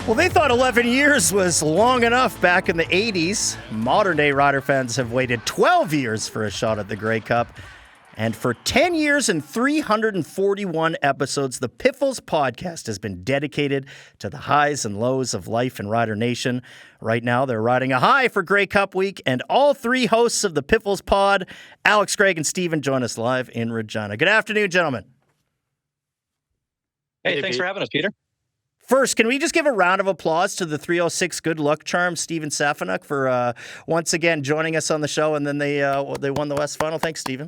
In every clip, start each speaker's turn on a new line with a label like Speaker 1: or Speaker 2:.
Speaker 1: Well, they thought 11 years was long enough back in the 80s. Modern-day Rider fans have waited 12 years for a shot at the Grey Cup. And for 10 years and 341 episodes, the Piffles Podcast has been dedicated to the highs and lows of life in Rider Nation. Right now, they're riding a high for Grey Cup week, and all three hosts of the Piffles Pod, Alex, Greg, and Steven, join us live in Regina. Good afternoon, gentlemen.
Speaker 2: Hey, thanks for having us, Peter.
Speaker 1: First, can we just give a round of applause to the 306 Good Luck Charm, Steven Safanuk, for once again joining us on the show, and then they won the West Final. Thanks, Steven.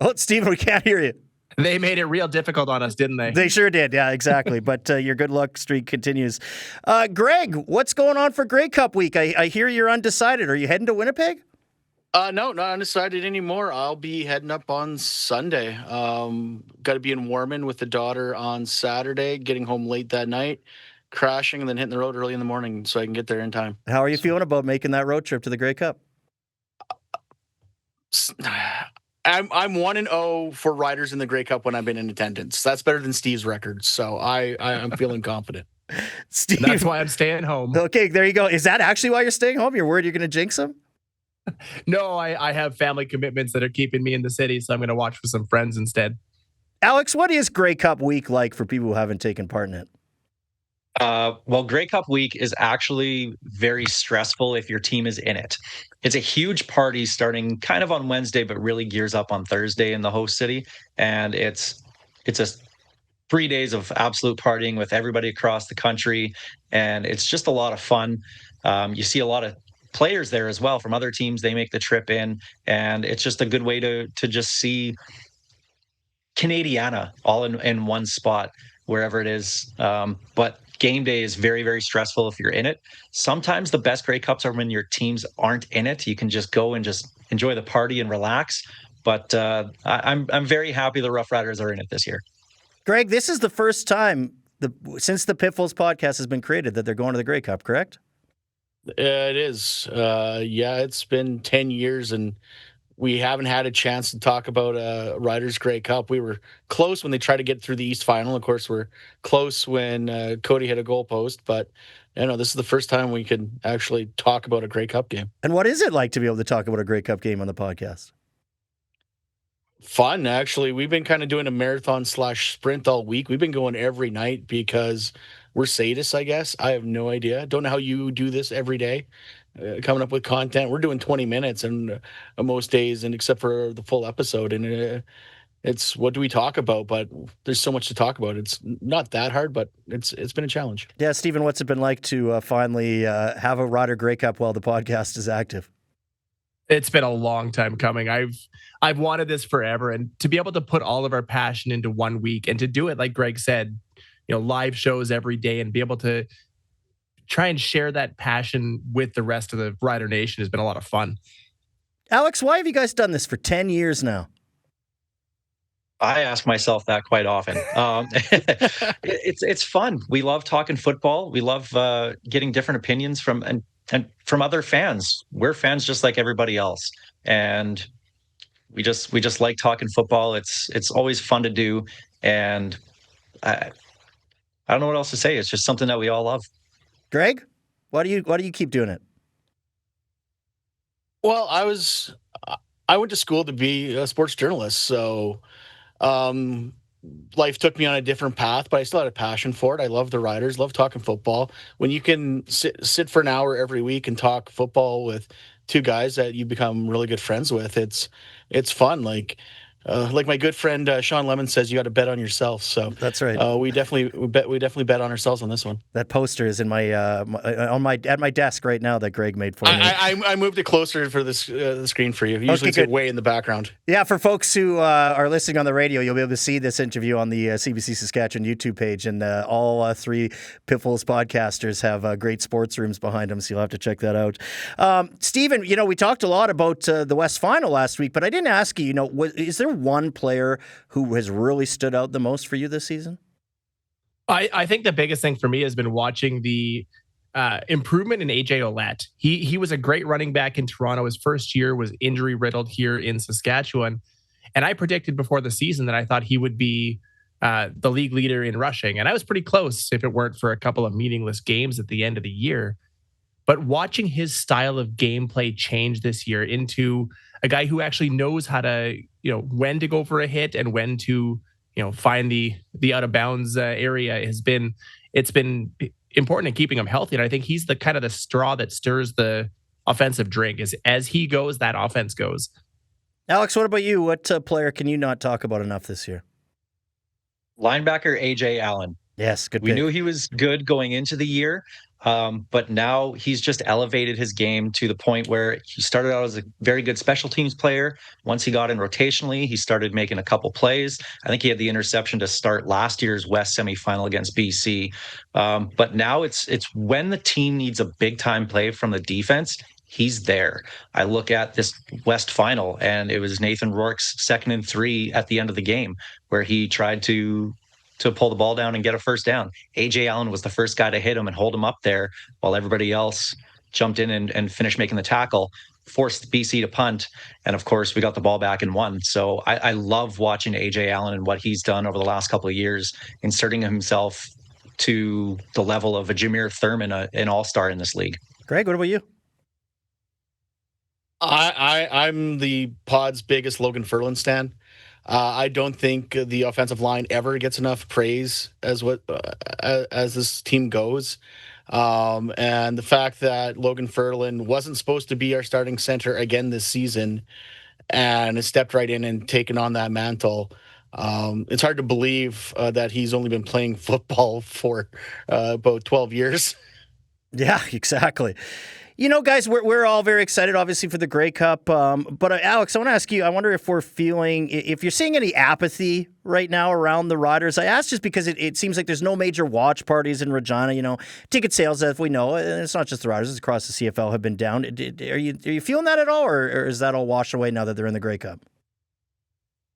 Speaker 1: Oh, Steven, we can't hear you.
Speaker 3: They made it real difficult on us, didn't they?
Speaker 1: They sure did, yeah, exactly. But your good luck streak continues. Greg, what's going on for Grey Cup week? I hear you're undecided. Are you heading to Winnipeg?
Speaker 4: No, not undecided anymore. I'll be heading up on Sunday. Got to be in Warman with the daughter on Saturday, getting home late that night, crashing, and then hitting the road early in the morning so I can get there in time.
Speaker 1: How are you feeling about making that road trip to the Grey Cup?
Speaker 4: I'm 1-0 for riders in the Grey Cup when I've been in attendance. That's better than Steve's record, so I'm feeling confident.
Speaker 1: Steve,
Speaker 3: that's why I'm staying home.
Speaker 1: Okay, there you go. Is that actually why you're staying home? You're worried you're going to jinx him?
Speaker 3: No, I have family commitments that are keeping me in the city, so I'm going to watch with some friends instead.
Speaker 1: Alex, what is Grey Cup week like for people who haven't taken part in it?
Speaker 2: Well, Grey Cup week is actually very stressful if your team is in it. It's a huge party starting kind of on Wednesday, but really gears up on Thursday in the host city. And it's a 3 days of absolute partying with everybody across the country. And it's just a lot of fun. You see a lot of players there as well from other teams. They make the trip in, and it's just a good way to just see Canadiana all in one spot, wherever it is. But game day is very, very stressful if you're in it. Sometimes the best Grey Cups are when your teams aren't in it. You can just go and just enjoy the party and relax. But I'm very happy the Roughriders are in it this year.
Speaker 1: Greg, this is the first time since the Piffles Podcast has been created that they're going to the Grey Cup, correct?
Speaker 4: It is. It's been 10 years, and we haven't had a chance to talk about Riders Grey Cup. We were close when they tried to get through the East Final. Of course, we're close when Cody hit a goalpost. But, this is the first time we could actually talk about a Grey Cup game.
Speaker 1: And what is it like to be able to talk about a Grey Cup game on the podcast?
Speaker 4: Fun, actually. We've been kind of doing a marathon/sprint all week. We've been going every night because we're sadists, I guess. I have no idea. Don't know how you do this every day, coming up with content. We're doing 20 minutes and most days, and except for the full episode. And it's what do we talk about? But there's so much to talk about. It's not that hard, but it's been a challenge.
Speaker 1: Yeah, Steven, what's it been like to finally have a Rider Grey Cup while the podcast is active?
Speaker 3: It's been a long time coming. I've wanted this forever, and to be able to put all of our passion into 1 week and to do it, like Greg said, live shows every day and be able to try and share that passion with the rest of the Rider Nation has been a lot of fun.
Speaker 1: Alex, why have you guys done this for 10 years now?
Speaker 2: I ask myself that quite often. It's fun. We love talking football. We love getting different opinions from from other fans. We're fans just like everybody else, and we just like talking football. It's always fun to do, and I don't know what else to say. It's just something that we all love.
Speaker 1: Greg, why do you keep doing it?
Speaker 4: Well, I went to school to be a sports journalist, so life took me on a different path, but I still had a passion for it. I love the Riders, love talking football. When you can sit for an hour every week and talk football with two guys that you become really good friends with, it's fun. Like my good friend Sean Lemon says, you got to bet on yourself. So
Speaker 1: that's right.
Speaker 4: We definitely bet on ourselves on this one.
Speaker 1: That poster is in at my desk right now that Greg made for me.
Speaker 4: I moved it closer for this the screen for you. Usually it's way in the background.
Speaker 1: Yeah, for folks who are listening on the radio, you'll be able to see this interview on the CBC Saskatchewan YouTube page, and all three Piffles podcasters have great sports rooms behind them, so you'll have to check that out. Steven, we talked a lot about the West Final last week, but I didn't ask you, is there one player who has really stood out the most for you this season?
Speaker 3: I think the biggest thing for me has been watching the improvement in AJ Ouellette. He was a great running back in Toronto. His first year was injury riddled here in Saskatchewan. And I predicted before the season that I thought he would be the league leader in rushing. And I was pretty close if it weren't for a couple of meaningless games at the end of the year. But watching his style of gameplay change this year into a guy who actually knows how to, when to go for a hit and when to, find the out of bounds area it's been important in keeping him healthy. And I think he's the kind of the straw that stirs the offensive drink. As he goes, that offense goes.
Speaker 1: Alex, what about you? What player can you not talk about enough this year?
Speaker 2: Linebacker AJ Allen.
Speaker 1: Yes, good
Speaker 2: We
Speaker 1: pick.
Speaker 2: knew he was good going into the year, but now he's just elevated his game to the point where he started out as a very good special teams player. Once he got in rotationally, he started making a couple plays. I think he had the interception to start last year's West semifinal against BC. But now it's when the team needs a big time play from the defense, he's there. I look at this West final, and it was Nathan Rourke's 2nd and 3 at the end of the game, where he tried to pull the ball down and get a first down. AJ Allen was the first guy to hit him and hold him up there while everybody else jumped in and finished making the tackle, forced BC to punt. And of course, we got the ball back and won. So I love watching AJ Allen and what he's done over the last couple of years, inserting himself to the level of a Jameer Thurman, an all-star in this league.
Speaker 1: Greg, what about you?
Speaker 4: I'm the pod's biggest Logan Ferland stan. I don't think the offensive line ever gets enough praise as this team goes. And the fact that Logan Ferland wasn't supposed to be our starting center again this season and has stepped right in and taken on that mantle. It's hard to believe that he's only been playing football for about 12 years.
Speaker 1: Yeah, exactly. Guys, we're all very excited, obviously, for the Grey Cup. But Alex, I want to ask you, I wonder if you're seeing any apathy right now around the Riders. I ask just because it seems like there's no major watch parties in Regina. Ticket sales, as we know, and it's not just the Riders, it's across the CFL, have been down. Are you feeling that at all, or is that all washed away now that they're in the Grey Cup?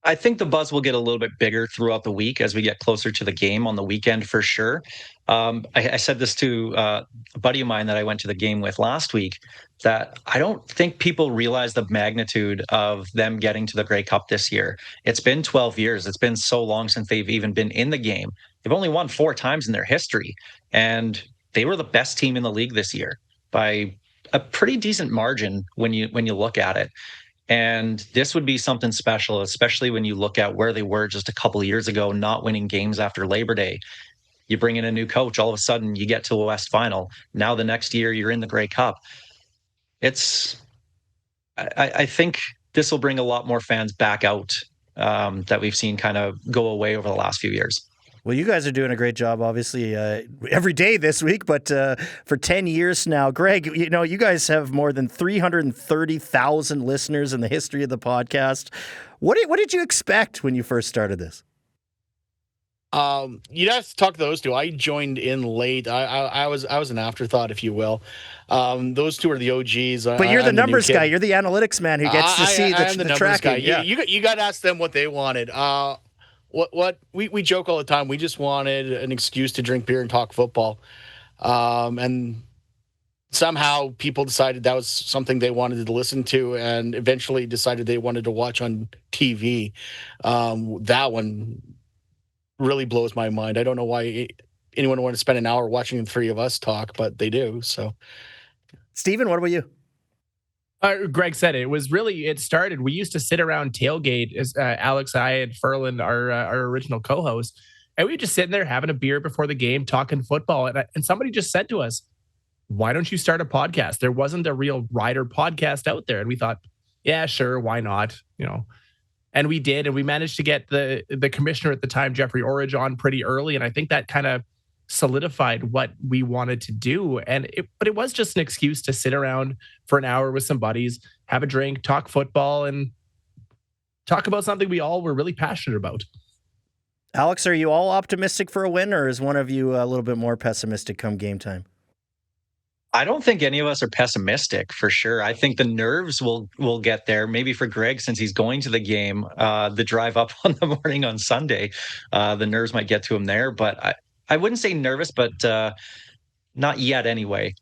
Speaker 2: I think the buzz will get a little bit bigger throughout the week as we get closer to the game on the weekend for sure. I said this to a buddy of mine that I went to the game with last week, that I don't think people realize the magnitude of them getting to the Grey Cup this year. It's been 12 years. It's been so long since they've even been in the game. They've only won 4 times in their history, and they were the best team in the league this year by a pretty decent margin when you look at it. And this would be something special, especially when you look at where they were just a couple of years ago, not winning games after Labor Day. You bring in a new coach, all of a sudden you get to the West Final. Now the next year you're in the Grey Cup. I think this will bring a lot more fans back out that we've seen kind of go away over the last few years.
Speaker 1: Well, you guys are doing a great job, obviously, every day this week, but for 10 years now. Greg, you guys have more than 330,000 listeners in the history of the podcast. What did you expect when you first started this?
Speaker 4: You'd have to talk to those two. I joined in late. I was an afterthought, if you will. Those two are the OGs.
Speaker 1: But you're the numbers guy. You're the analytics man who gets to see the tracking.
Speaker 4: Guy.
Speaker 1: Yeah.
Speaker 4: You got to ask them what they wanted. What we joke all the time. We just wanted an excuse to drink beer and talk football. And somehow people decided that was something they wanted to listen to, and eventually decided they wanted to watch on TV. That one really blows my mind. I don't know why anyone would want to spend an hour watching the three of us talk, but they do. So,
Speaker 1: Steven, what about you?
Speaker 3: Greg said it started. We used to sit around tailgate, as Alex, I, and Ferland, our original co-host, and we were just sitting there having a beer before the game, talking football. And somebody just said to us, "Why don't you start a podcast?" There wasn't a real Rider podcast out there, and we thought, "Yeah, sure, why not?" And we did, and we managed to get the commissioner at the time, Jeffrey Orridge, on pretty early, and I think that kind of solidified what we wanted to do. But it was just an excuse to sit around for an hour with some buddies, have a drink, talk football, and talk about something we all were really passionate about.
Speaker 1: Alex, are you all optimistic for a win, or is one of you a little bit more pessimistic come game time?
Speaker 2: I don't think any of us are pessimistic, for sure. I think the nerves will get there. Maybe for Greg, since he's going to the game, the drive up on the morning on Sunday, the nerves might get to him there. But I wouldn't say nervous, but not yet anyway.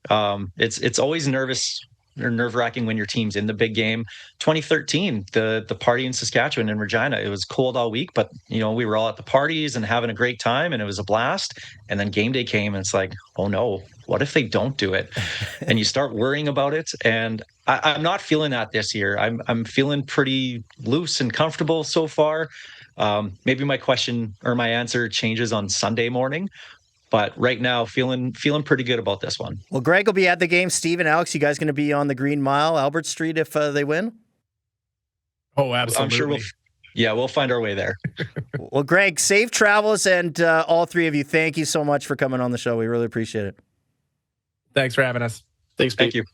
Speaker 2: It's always nervous nerve-wracking when your team's in the big game. 2013, the party in Saskatchewan in Regina, it was cold all week, but we were all at the parties and having a great time, and it was a blast. And then game day came, and it's like, oh no, what if they don't do it? And you start worrying about it. And I'm not feeling that this year. I'm feeling pretty loose and comfortable so far. Maybe my question or my answer changes on Sunday morning, but right now feeling pretty good about this one.
Speaker 1: Well, Greg will be at the game. Steve and Alex, you guys going to be on the Green Mile, Albert Street, if they win?
Speaker 3: Oh, absolutely.
Speaker 2: I'm sure we'll find our way there.
Speaker 1: Well, Greg, safe travels, and all three of you, thank you so much for coming on the show. We really appreciate it.
Speaker 3: Thanks for having us.
Speaker 4: Thanks, Pete.
Speaker 2: Thank you.